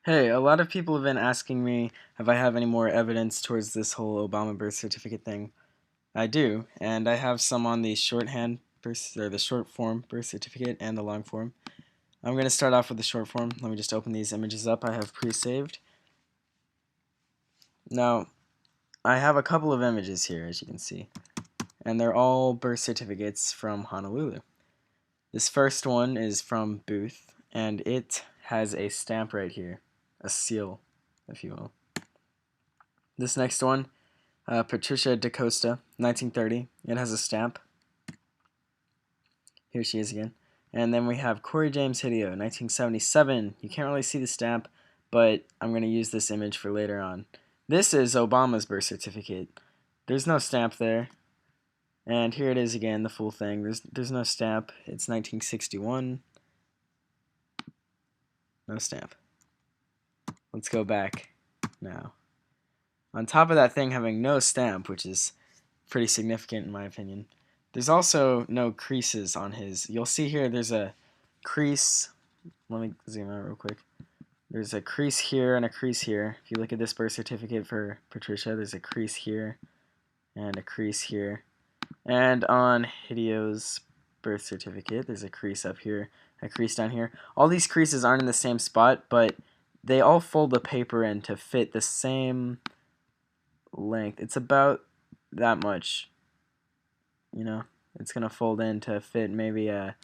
Hey, a lot of people have been asking me if I have any more evidence towards this whole Obama birth certificate thing. I do, and I have some on the shorthand birth or the short form birth certificate and the long form. I'm going to start off with the short form. Let me just open these images up I have pre-saved. Now, I have a couple of images here, as you can see, and they're all birth certificates from Honolulu. This first one is from Booth, and it has a stamp right here, a seal, if you will. This next one, Patricia DaCosta, 1930. It has a stamp. Here she is again. And then we have Corey James Hideo, 1977. You can't really see the stamp, but I'm going to use this image for later on. This is Obama's birth certificate. There's no stamp there. And here it is again, the full thing. There's no stamp. It's 1961. No stamp. Let's go back now. On top of that thing having no stamp, which is pretty significant in my opinion, there's also no creases on his. You'll see here there's a crease. Let me zoom out real quick. There's a crease here and a crease here. If you look at this birth certificate for Patricia, there's a crease here and a crease here. And on Hideo's birth certificate, there's a crease up here, a crease down here. All these creases aren't in the same spot, but they all fold the paper in to fit the same length. It's about that much. You know, it's going to fold in to fit maybe a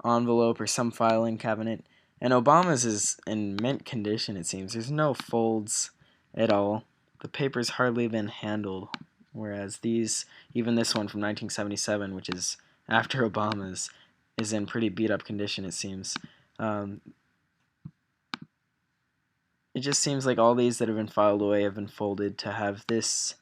envelope or some filing cabinet. And Obama's is in mint condition, it seems. There's no folds at all. The paper's hardly been handled, whereas these, even this one from 1977, which is after Obama's, is in pretty beat up condition, it seems. It just seems like all these that have been filed away have been folded to have this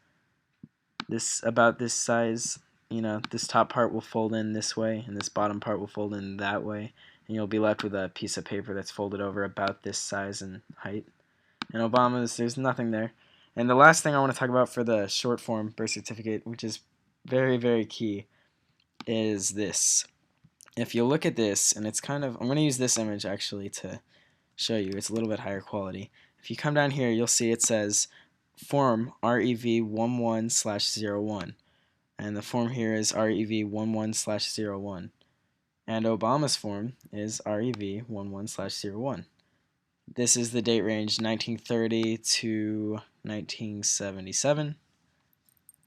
about this size. You know, this top part will fold in this way, and this bottom part will fold in that way, and you'll be left with a piece of paper that's folded over about this size and height. And Obama's, there's nothing there. And the last thing I want to talk about for the short form birth certificate, which is very, very key, is this. If you look at this, and it's kind of, I'm going to use this image actually to show you. It's a little bit higher quality. If you come down here, you'll see it says form REV11/01. And the form here is REV11/01. And Obama's form is REV11/01. This is the date range 1930 to 1977.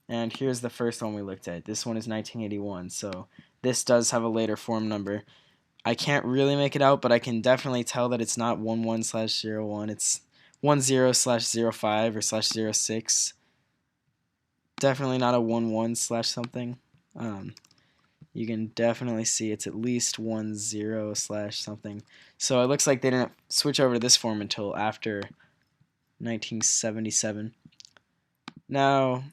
And here's the first one we looked at. This one is 1981, so this does have a later form number. I can't really make it out, but I can definitely tell that it's not 11/01. It's 10/05 or /06. Definitely not a 11/something. You can definitely see it's at least 10/something. So it looks like they didn't switch over to this form until after 1977. Now,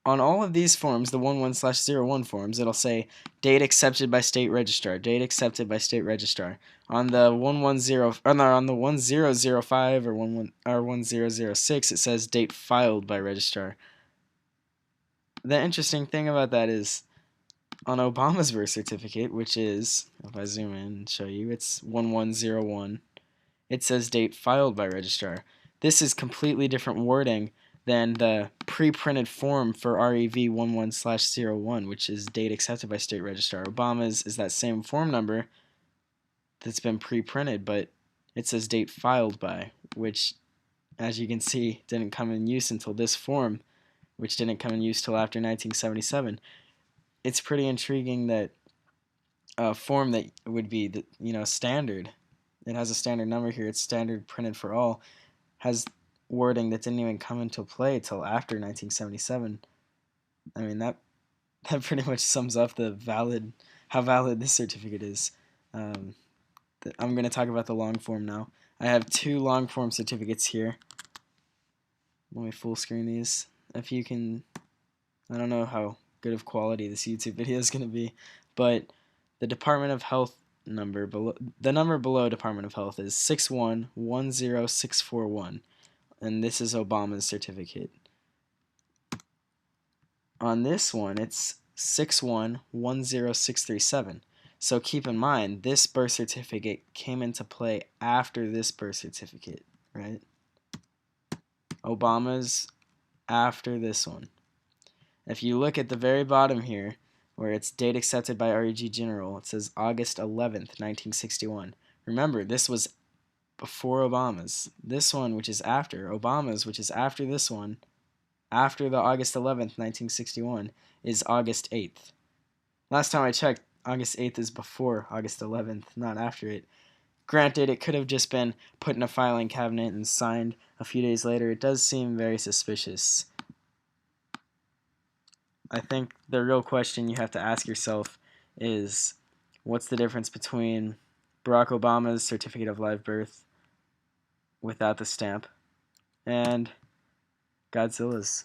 on all of these forms, the 11/01 forms, it'll say date accepted by state registrar, date accepted by state registrar. On the 110 or no, on the 1005 or 1006, it says date filed by registrar. The interesting thing about that is on Obama's birth certificate, which is, if I zoom in and show you, it's 1101. It says date filed by registrar. This is completely different wording than the pre-printed form for REV11/01, which is date accepted by state registrar. Obama's is that same form number that's been pre-printed, but it says date filed by, which, as you can see, didn't come in use until this form, which didn't come in use till after 1977. It's pretty intriguing that a form that would be the, standard, it has a standard number here, it's standard printed for all, has wording that didn't even come into play till after 1977. I mean, that pretty much sums up how valid this certificate is. I'm going to talk about the long form now. I have two long form certificates here. Let me full screen these. If you can, I don't know how good of quality this YouTube video is going to be, but the Department of Health number below, the number below Department of Health is 6110641, and this is Obama's certificate. On this one, it's 6110637. So keep in mind, this birth certificate came into play after this birth certificate, right? Obama's after this one. If you look at the very bottom here, where it's date accepted by REG General, it says August 11th, 1961. Remember, this was before Obama's. This one, which is after Obama's, which is after this one, after the August 11th, 1961, is August 8th. Last time I checked, August 8th is before August 11th, not after it. Granted, it could have just been put in a filing cabinet and signed a few days later. It does seem very suspicious. I think the real question you have to ask yourself is, what's the difference between Barack Obama's certificate of live birth without the stamp and Godzilla's?